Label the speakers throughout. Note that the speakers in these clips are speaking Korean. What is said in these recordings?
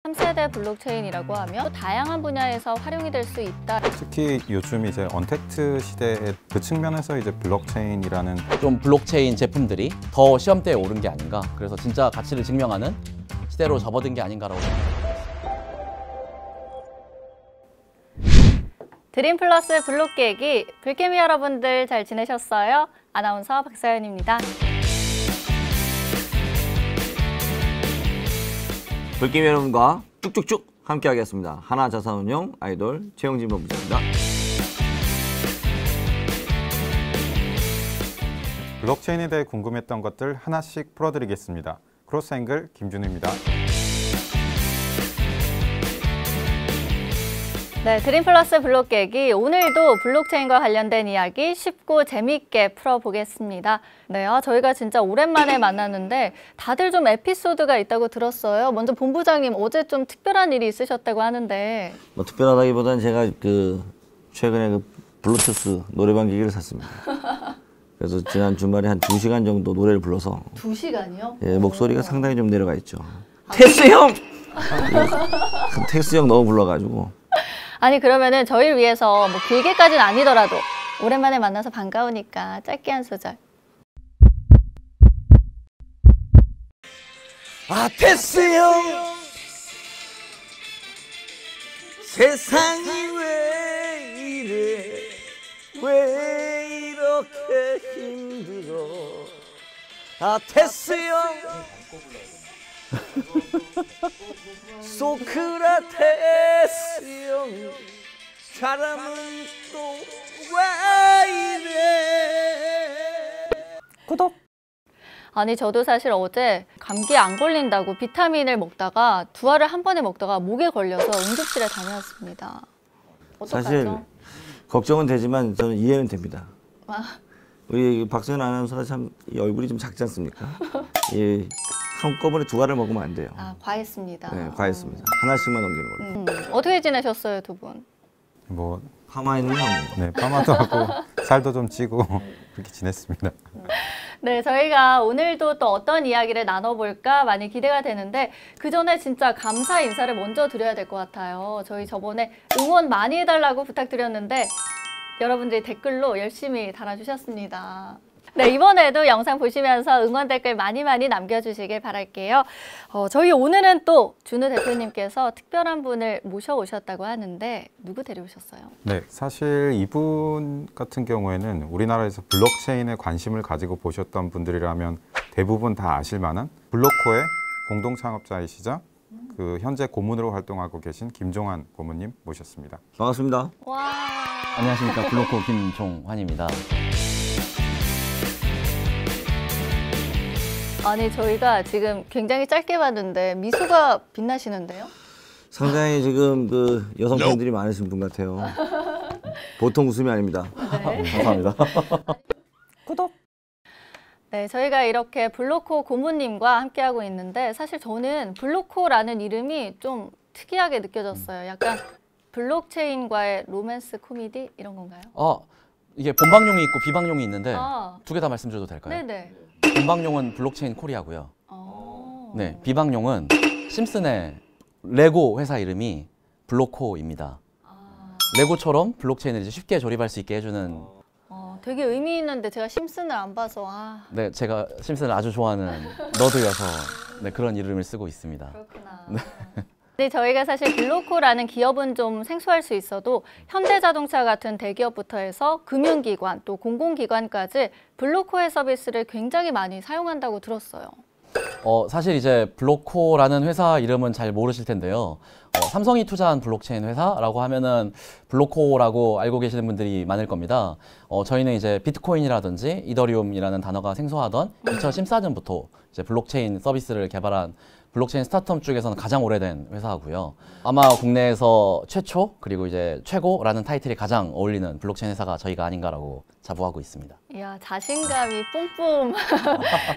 Speaker 1: 3세대 블록체인이라고 하면 또 다양한 분야에서 활용이 될 수 있다.
Speaker 2: 특히 요즘 이제 언택트 시대의 그 측면에서 이제 블록체인이라는
Speaker 3: 좀 블록체인 제품들이 더 시험대에 오른 게 아닌가. 그래서 진짜 가치를 증명하는 시대로 접어든 게 아닌가라고 생각합니다.
Speaker 1: 드림플러스 블록 깨기 불개미 여러분들 잘 지내셨어요? 아나운서 박서연입니다.
Speaker 4: 불개미 여러분과 쭉쭉쭉 함께 하겠습니다. 하나자산운용 아이돌 최영진 본부장입니다.
Speaker 2: 블록체인에 대해 궁금했던 것들 하나씩 풀어드리겠습니다. 크로스앵글 김준우입니다.
Speaker 1: 네, 드림플러스 블록 깨기 오늘도 블록체인과 관련된 이야기 쉽고 재미있게 풀어보겠습니다. 네, 저희가 진짜 오랜만에 만났는데 다들 좀 에피소드가 있다고 들었어요. 먼저 본부장님 어제 좀 특별한 일이 있으셨다고 하는데.
Speaker 4: 뭐 특별하다기보다는 제가 최근에 블루투스 노래방 기기를 샀습니다. 그래서 지난 주말에 한 2시간 정도 노래를 불러서
Speaker 1: 2시간이요?
Speaker 4: 예, 목소리가 상당히 좀 내려가 있죠. 테스 형! 테스 형 너무 불러가지고.
Speaker 1: 아니 그러면은 저희를 위해서 뭐 길게까지는 아니더라도 오랜만에 만나서 반가우니까 짧게 한 소절.
Speaker 4: 테스 형! 세상이 왜 이래 왜 이렇게 힘들어 테스 형! 소크라테스 형 사람은 또 왜 이래.
Speaker 1: 구독! 아니 저도 사실 어제 감기에 안 걸린다고 비타민을 먹다가 2알을 한 번에 먹다가 목에 걸려서 응급실에 다녀왔습니다. 어떡하죠?
Speaker 4: 사실 걱정은 되지만 저는 이해는 됩니다.
Speaker 1: 아.
Speaker 4: 우리 박서연 아나운서가 참 이 얼굴이 좀 작지 않습니까? 예, 한꺼번에 2알을 먹으면 안 돼요.
Speaker 1: 과했습니다.
Speaker 4: 네, 과했습니다. 하나씩만 넘기는 걸로.
Speaker 1: 어떻게 지내셨어요, 두 분?
Speaker 2: 뭐
Speaker 4: 파마에는
Speaker 2: 네, 파마도 하고 살도 좀 찌고 그렇게 지냈습니다.
Speaker 1: 네, 저희가 오늘도 또 어떤 이야기를 나눠볼까 많이 기대가 되는데 그 전에 진짜 감사 인사를 먼저 드려야 될 것 같아요. 저희 저번에 응원 많이 해달라고 부탁드렸는데 여러분들이 댓글로 열심히 달아주셨습니다. 네, 이번에도 영상 보시면서 응원 댓글 많이 남겨주시길 바랄게요. 저희 오늘은 또 준우 대표님께서 특별한 분을 모셔오셨다고 하는데 누구 데려오셨어요?
Speaker 2: 네, 사실 이분 같은 경우에는 우리나라에서 블록체인에 관심을 가지고 보셨던 분들이라면 대부분 다 아실 만한 블록코의 공동 창업자이시자 현재 고문으로 활동하고 계신 김종환 고문님 모셨습니다.
Speaker 4: 반갑습니다.
Speaker 1: 와.
Speaker 3: 안녕하십니까. 블록코 김종환입니다.
Speaker 1: 아니 저희가 지금 굉장히 짧게 봤는데 미소가 빛나시는데요?
Speaker 4: 상당히 지금 여성 팬들이 많으신 분 같아요. 보통 웃음이 아닙니다.
Speaker 1: 네.
Speaker 4: 감사합니다.
Speaker 1: 구독! 네, 저희가 이렇게 블록코 고문님과 함께하고 있는데 사실 저는 블록코라는 이름이 좀 특이하게 느껴졌어요. 약간 블록체인과의 로맨스 코미디 이런 건가요?
Speaker 3: 이게 본방용이 있고 비방용이 있는데 2개 다 말씀드려도 될까요?
Speaker 1: 네네.
Speaker 3: 본방용은 블록체인 코리아고요. 네, 비방용은 심슨의 레고 회사 이름이 블록코입니다. 레고처럼 블록체인을 이제 쉽게 조립할 수 있게 해주는.
Speaker 1: 되게 의미 있는데 제가 심슨을 안 봐서.
Speaker 3: 네, 제가 심슨을 아주 좋아하는 너드여서 네, 그런 이름을 쓰고 있습니다.
Speaker 1: 그렇구나. 네, 저희가 사실 블록코라는 기업은 좀 생소할 수 있어도 현대자동차 같은 대기업부터 해서 금융기관 또 공공기관까지 블록코의 서비스를 굉장히 많이 사용한다고 들었어요.
Speaker 3: 사실 이제 블록코라는 회사 이름은 잘 모르실 텐데요. 삼성이 투자한 블록체인 회사라고 하면은 블록코라고 알고 계시는 분들이 많을 겁니다. 저희는 이제 비트코인이라든지 이더리움이라는 단어가 생소하던 2014년부터 이제 블록체인 서비스를 개발한 블록체인 스타트업 중에서는 가장 오래된 회사고요. 아마 국내에서 최초 그리고 이제 최고라는 타이틀이 가장 어울리는 블록체인 회사가 저희가 아닌가라고 자부하고 있습니다.
Speaker 1: 이야, 자신감이 뿜뿜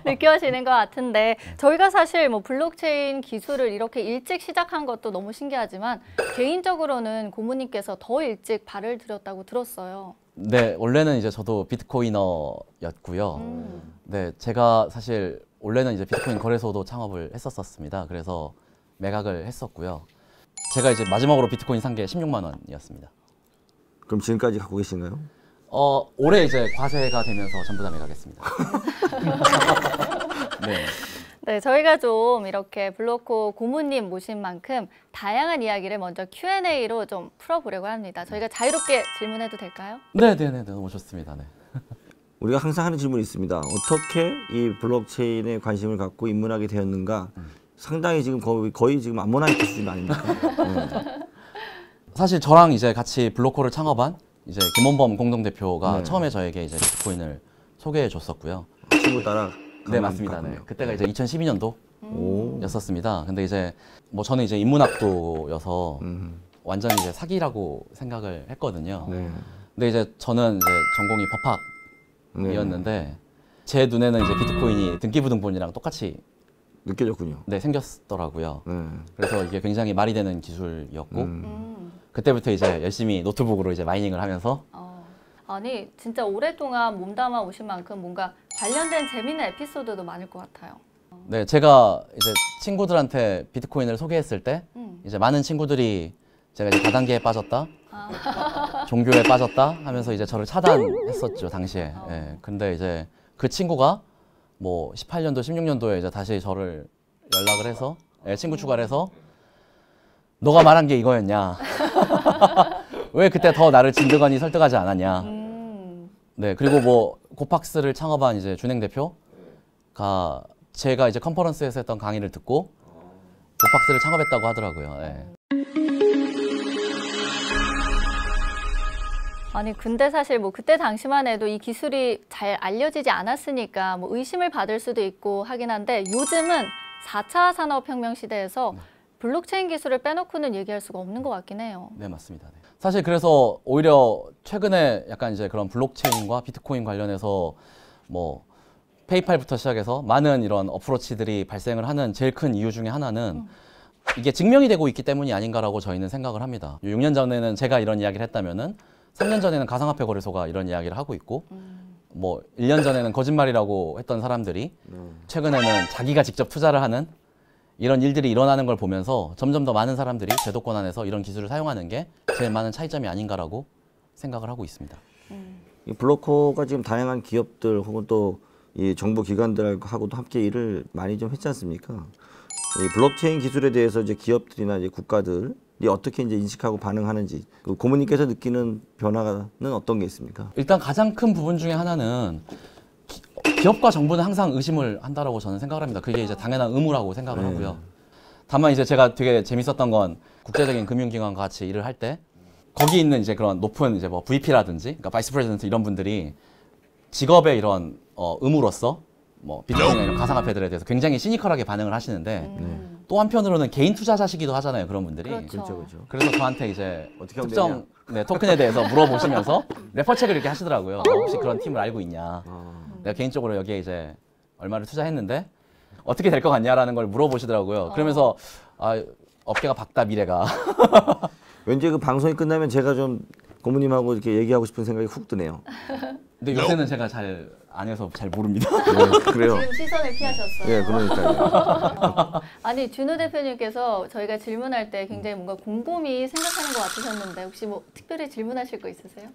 Speaker 1: 느껴지는 것 같은데 저희가 사실 뭐 블록체인 기술을 이렇게 일찍 시작한 것도 너무 신기하지만 개인적으로는 고모님께서 더 일찍 발을 들였다고 들었어요.
Speaker 3: 네, 원래는 이제 저도 비트코이너였고요. 네, 제가 사실 원래는 이제 비트코인 거래소도 창업을 했었습니다. 그래서 매각을 했었고요. 제가 이제 마지막으로 비트코인 산 게 16만 원이었습니다.
Speaker 4: 그럼 지금까지 갖고 계신가요?
Speaker 3: 올해 이제 과세가 되면서 전부 다 매각했습니다. 네.
Speaker 1: 네, 저희가 좀 이렇게 블로코 고문님 모신 만큼 다양한 이야기를 먼저 Q&A로 좀 풀어보려고 합니다. 저희가 자유롭게 질문해도 될까요?
Speaker 3: 네, 너무 좋습니다. 네.
Speaker 4: 우리가 항상 하는 질문이 있습니다. 어떻게 이 블록체인에 관심을 갖고 입문하게 되었는가? 상당히 지금 거의 지금 암모나이트 수준 아닙니까?
Speaker 3: 사실 저랑 이제 같이 블로코를 창업한 이제 김원범 공동대표가
Speaker 4: 네.
Speaker 3: 처음에 저에게 이제 비트코인을 소개해 줬었고요.
Speaker 4: 친구 따라
Speaker 3: 네, 맞습니다. 네. 그때가 이제 2012년도
Speaker 4: 오.
Speaker 3: 였었습니다. 근데 이제 뭐 저는 이제 인문학도여서 완전히 이제 사기라고 생각을 했거든요.
Speaker 4: 네.
Speaker 3: 근데 이제 저는 이제 전공이 법학이었는데 제 눈에는 이제 비트코인이 등기부등본이랑 똑같이
Speaker 4: 느껴졌군요.
Speaker 3: 네, 생겼더라고요.
Speaker 4: 네.
Speaker 3: 그래서 이게 굉장히 말이 되는 기술이었고
Speaker 1: 음.
Speaker 3: 그때부터 이제 열심히 노트북으로 이제 마이닝을 하면서
Speaker 1: 아니 진짜 오랫동안 몸담아 오신 만큼 뭔가 관련된 재미있는 에피소드도 많을 것 같아요.
Speaker 3: 네, 제가 이제 친구들한테 비트코인을 소개했을 때 이제 많은 친구들이 제가 이제 다단계에 빠졌다, 종교에 빠졌다 하면서 이제 저를 차단했었죠 당시에. 예. 근데 이제 그 친구가 뭐 18년도, 16년도에 이제 다시 저를 연락을 해서 친구 추가를 해서 너가 말한 게 이거였냐? 왜 그때 더 나를 진드거니 설득하지 않았냐? 네, 그리고 뭐 고팍스를 창업한 이제 준행 대표가 제가 이제 컨퍼런스에서 했던 강의를 듣고 고팍스를 창업했다고 하더라고요. 네.
Speaker 1: 아니 근데 사실 뭐 그때 당시만 해도 이 기술이 잘 알려지지 않았으니까 뭐 의심을 받을 수도 있고 하긴 한데 요즘은 4차 산업혁명 시대에서 블록체인 기술을 빼놓고는 얘기할 수가 없는 것 같긴 해요.
Speaker 3: 네, 맞습니다. 네. 사실 그래서 오히려 최근에 약간 이제 그런 블록체인과 비트코인 관련해서 뭐 페이팔부터 시작해서 많은 이런 어프로치들이 발생을 하는 제일 큰 이유 중에 하나는 이게 증명이 되고 있기 때문이 아닌가라고 저희는 생각을 합니다. 6년 전에는 제가 이런 이야기를 했다면은 3년 전에는 가상화폐 거래소가 이런 이야기를 하고 있고 뭐 1년 전에는 거짓말이라고 했던 사람들이 최근에는 자기가 직접 투자를 하는 이런 일들이 일어나는 걸 보면서 점점 더 많은 사람들이 제도권 안에서 이런 기술을 사용하는 게 제일 많은 차이점이 아닌가라고 생각을 하고 있습니다.
Speaker 4: 이 블로코가 지금 다양한 기업들 혹은 또 이 정부 기관들하고도 함께 일을 많이 좀 했지 않습니까? 이 블록체인 기술에 대해서 이제 기업들이나 이제 국가들이 어떻게 이제 인식하고 반응하는지 그 고모님께서 느끼는 변화는 어떤 게 있습니까?
Speaker 3: 일단 가장 큰 부분 중에 하나는 기업과 정부는 항상 의심을 한다라고 저는 생각을 합니다. 그게 이제 당연한 의무라고 생각을 하고요. 다만 이제 제가 되게 재밌었던 건 국제적인 금융기관과 같이 일을 할 때 거기 있는 이제 그런 높은 이제 뭐 VP라든지 그러니까 바이스 프레지던트 이런 분들이 직업의 이런 의무로서 뭐 비트코인이나 이런 가상화폐들에 대해서 굉장히 시니컬하게 반응을 하시는데 또 한편으로는 개인 투자자시기도 하잖아요, 그런 분들이.
Speaker 1: 그렇죠.
Speaker 4: 그렇죠.
Speaker 3: 그래서 저한테 이제
Speaker 4: 어떻게 하면
Speaker 3: 특정 토큰에 대해서 물어보시면서 레퍼책을 이렇게 하시더라고요. 혹시 그런 팀을 알고 있냐? 내가 개인적으로 여기에 이제 얼마를 투자했는데 어떻게 될 것 같냐라는 걸 물어보시더라고요. 그러면서 업계가 밝다 미래가.
Speaker 4: 왠지 그 방송이 끝나면 제가 좀 고모님하고 이렇게 얘기하고 싶은 생각이 훅 드네요.
Speaker 3: 근데 요새는 제가 잘 안 해서 잘 모릅니다.
Speaker 4: 네, 그래요.
Speaker 1: 지금 시선을 피하셨어요.
Speaker 4: 예, 그러니까요.
Speaker 1: 아니 준호 대표님께서 저희가 질문할 때 굉장히 뭔가 곰곰이 생각하는 것 같으셨는데 혹시 뭐 특별히 질문하실 거 있으세요?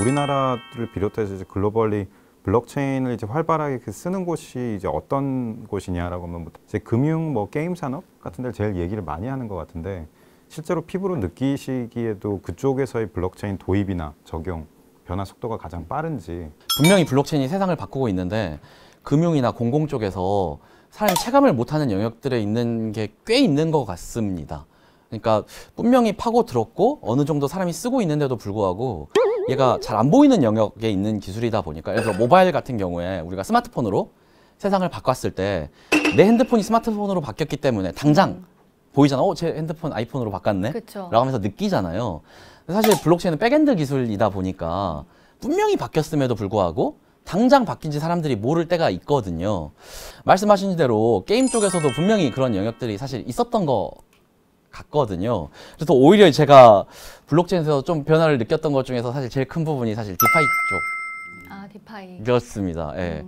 Speaker 2: 우리나라를 비롯해서 이제 글로벌리 블록체인을 이제 활발하게 쓰는 곳이 이제 어떤 곳이냐라고 하면 이제 금융, 뭐 게임 산업 같은 데를 제일 얘기를 많이 하는 것 같은데 실제로 피부로 느끼시기에도 그쪽에서의 블록체인 도입이나 적용, 변화 속도가 가장 빠른지.
Speaker 3: 분명히 블록체인이 세상을 바꾸고 있는데 금융이나 공공 쪽에서 사람이 체감을 못하는 영역들에 있는 게 꽤 있는 것 같습니다. 그러니까 분명히 파고들었고 어느 정도 사람이 쓰고 있는데도 불구하고 얘가 잘 안 보이는 영역에 있는 기술이다 보니까 예를 들어 모바일 같은 경우에 우리가 스마트폰으로 세상을 바꿨을 때 내 핸드폰이 스마트폰으로 바뀌었기 때문에 당장 보이잖아. 제 핸드폰 아이폰으로 바꿨네?
Speaker 1: 그쵸.
Speaker 3: 라고 하면서 느끼잖아요. 사실 블록체인은 백엔드 기술이다 보니까 분명히 바뀌었음에도 불구하고 당장 바뀐지 사람들이 모를 때가 있거든요. 말씀하신 대로 게임 쪽에서도 분명히 그런 영역들이 사실 있었던 거 같거든요. 그래서 오히려 제가 블록체인에서 좀 변화를 느꼈던 것 중에서 사실 제일 큰 부분이 사실 디파이
Speaker 1: 아 디파이.
Speaker 3: 쪽이었습니다. 예.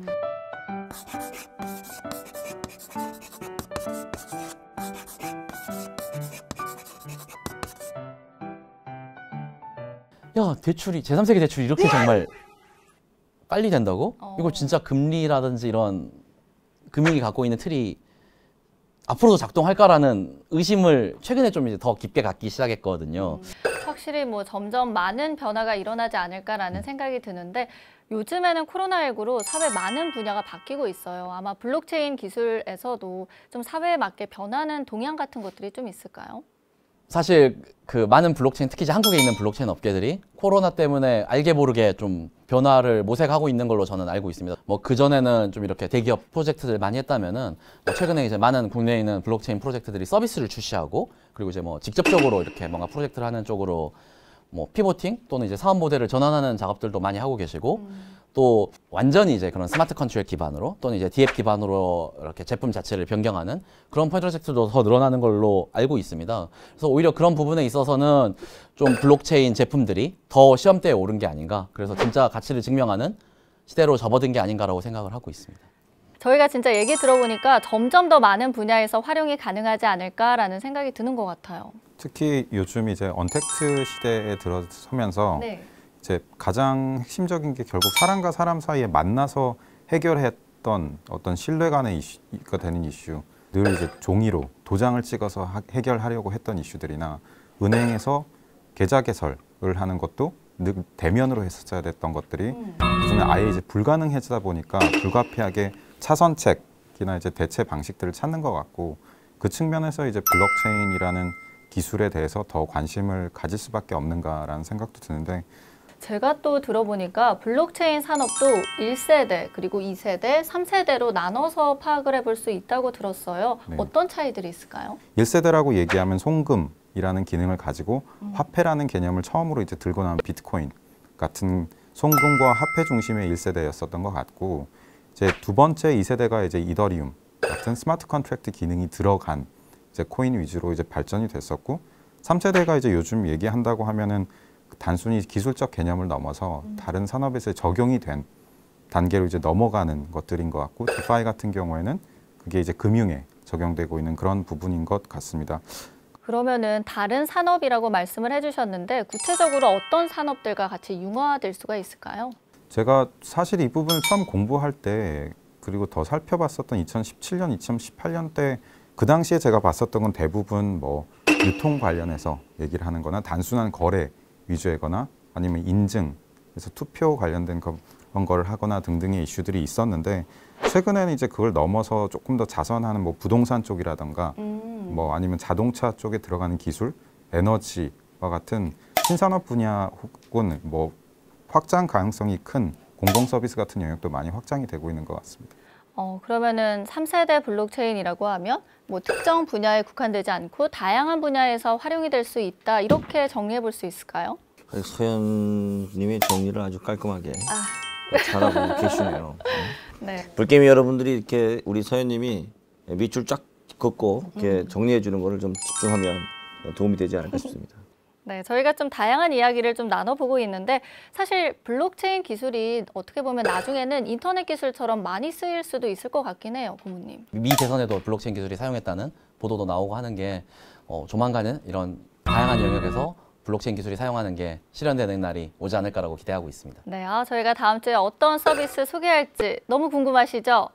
Speaker 3: 야, 대출이 제3세계 대출이 이렇게 정말 빨리 된다고? 이거 진짜 금리라든지 이런 금융이 갖고 있는 틀이 앞으로도 작동할까라는 의심을 최근에 좀 이제 더 깊게 갖기 시작했거든요.
Speaker 1: 확실히 뭐 점점 많은 변화가 일어나지 않을까라는 생각이 드는데 요즘에는 코로나19로 사회 많은 분야가 바뀌고 있어요. 아마 블록체인 기술에서도 좀 사회에 맞게 변하는 동향 같은 것들이 좀 있을까요?
Speaker 3: 사실 그 많은 블록체인, 특히 이제 한국에 있는 블록체인 업계들이 코로나 때문에 알게 모르게 좀 변화를 모색하고 있는 걸로 저는 알고 있습니다. 뭐 그전에는 좀 이렇게 대기업 프로젝트들 많이 했다면은 최근에 이제 많은 국내에 있는 블록체인 프로젝트들이 서비스를 출시하고 그리고 이제 뭐 직접적으로 이렇게 뭔가 프로젝트를 하는 쪽으로 뭐 피보팅 또는 이제 사업 모델을 전환하는 작업들도 많이 하고 계시고 또 완전히 이제 그런 스마트 컨트롤 기반으로 또는 이제 DApp 기반으로 이렇게 제품 자체를 변경하는 그런 프로젝트도 더 늘어나는 걸로 알고 있습니다. 그래서 오히려 그런 부분에 있어서는 좀 블록체인 제품들이 더 시험대에 오른 게 아닌가. 그래서 진짜 가치를 증명하는 시대로 접어든 게 아닌가라고 생각을 하고 있습니다.
Speaker 1: 저희가 진짜 얘기 들어보니까 점점 더 많은 분야에서 활용이 가능하지 않을까라는 생각이 드는 것 같아요.
Speaker 2: 특히 요즘 이제 언택트 시대에 들어서면서
Speaker 1: 네.
Speaker 2: 이제 가장 핵심적인 게 결국 사람과 사람 사이에 만나서 해결했던 어떤 신뢰 간의 이슈가 되는 이슈, 늘 이제 종이로 도장을 찍어서 해결하려고 했던 이슈들이나 은행에서 계좌 개설을 하는 것도 늘 대면으로 했었어야 됐던 것들이 요즘에 아예 이제 불가능해지다 보니까 불가피하게 차선책이나 이제 대체 방식들을 찾는 것 같고 그 측면에서 이제 블록체인이라는 기술에 대해서 더 관심을 가질 수밖에 없는가라는 생각도 드는데
Speaker 1: 제가 또 들어보니까 블록체인 산업도 1세대, 그리고 2세대, 3세대로 나눠서 파악을 해볼 수 있다고 들었어요.
Speaker 2: 네.
Speaker 1: 어떤 차이들이 있을까요?
Speaker 2: 1세대라고 얘기하면 송금이라는 기능을 가지고 화폐라는 개념을 처음으로 이제 들고 나온 비트코인 같은 송금과 화폐 중심의 1세대였었던 것 같고 이제 두 번째 2세대가 이제 이더리움 같은 스마트 컨트랙트 기능이 들어간 이제 코인 위주로 이제 발전이 됐었고 3세대가 이제 요즘 얘기한다고 하면은 단순히 기술적 개념을 넘어서 다른 산업에서 적용이 된 단계로 이제 넘어가는 것들인 것 같고 디파이 같은 경우에는 그게 이제 금융에 적용되고 있는 그런 부분인 것 같습니다.
Speaker 1: 그러면은 다른 산업이라고 말씀을 해주셨는데 구체적으로 어떤 산업들과 같이 융화될 수가 있을까요?
Speaker 2: 제가 사실 이 부분을 처음 공부할 때 그리고 더 살펴봤었던 2017년, 2018년 때 그 당시에 제가 봤었던 건 대부분 뭐 유통 관련해서 얘기를 하는 거나 단순한 거래 위주이거나 아니면 인증, 그래서 투표 관련된 그런 거를 하거나 등등의 이슈들이 있었는데 최근에는 이제 그걸 넘어서 조금 더 자선하는 뭐 부동산 쪽이라던가 뭐 아니면 자동차 쪽에 들어가는 기술, 에너지와 같은 신산업 분야 혹은 뭐 확장 가능성이 큰 공공 서비스 같은 영역도 많이 확장이 되고 있는 것 같습니다.
Speaker 1: 그러면은 3세대 블록체인이라고 하면 뭐 특정 분야에 국한되지 않고 다양한 분야에서 활용이 될 수 있다. 이렇게 정리해 볼 수 있을까요?
Speaker 4: 서현님이 정리를 아주 깔끔하게 잘하고 계시네요.
Speaker 1: 네.
Speaker 4: 불게임 여러분들이 이렇게 우리 서현님이 밑줄 쫙 긋고 이렇게 정리해 주는 거를 좀 집중하면 도움이 되지 않을까 싶습니다.
Speaker 1: 네, 저희가 좀 다양한 이야기를 좀 나눠보고 있는데 사실 블록체인 기술이 어떻게 보면 나중에는 인터넷 기술처럼 많이 쓰일 수도 있을 것 같긴 해요, 고모님.
Speaker 3: 미 대선에도 블록체인 기술이 사용했다는 보도도 나오고 하는 게 조만간은 이런 다양한 영역에서 블록체인 기술이 사용하는 게 실현되는 날이 오지 않을까라고 기대하고 있습니다.
Speaker 1: 네, 저희가 다음 주에 어떤 서비스 소개할지 너무 궁금하시죠?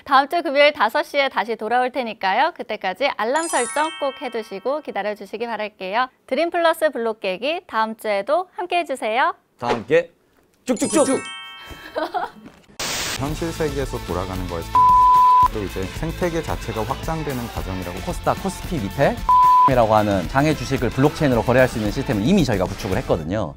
Speaker 1: 다음 주 금요일 5시에 다시 돌아올 테니까요. 그때까지 알람 설정 꼭 해두시고 기다려주시기 바랄게요. 드림플러스 블록 깨기 다음 주에도 함께해 주세요.
Speaker 4: 다 함께 쭉쭉쭉!
Speaker 2: 현실 세계에서 돌아가는 거에서 또 이제 생태계 자체가 확장되는 과정이라고
Speaker 3: 코스닥, 코스피 밑에 이라고 하는 장외 주식을 블록체인으로 거래할 수 있는 시스템을 이미 저희가 구축을 했거든요.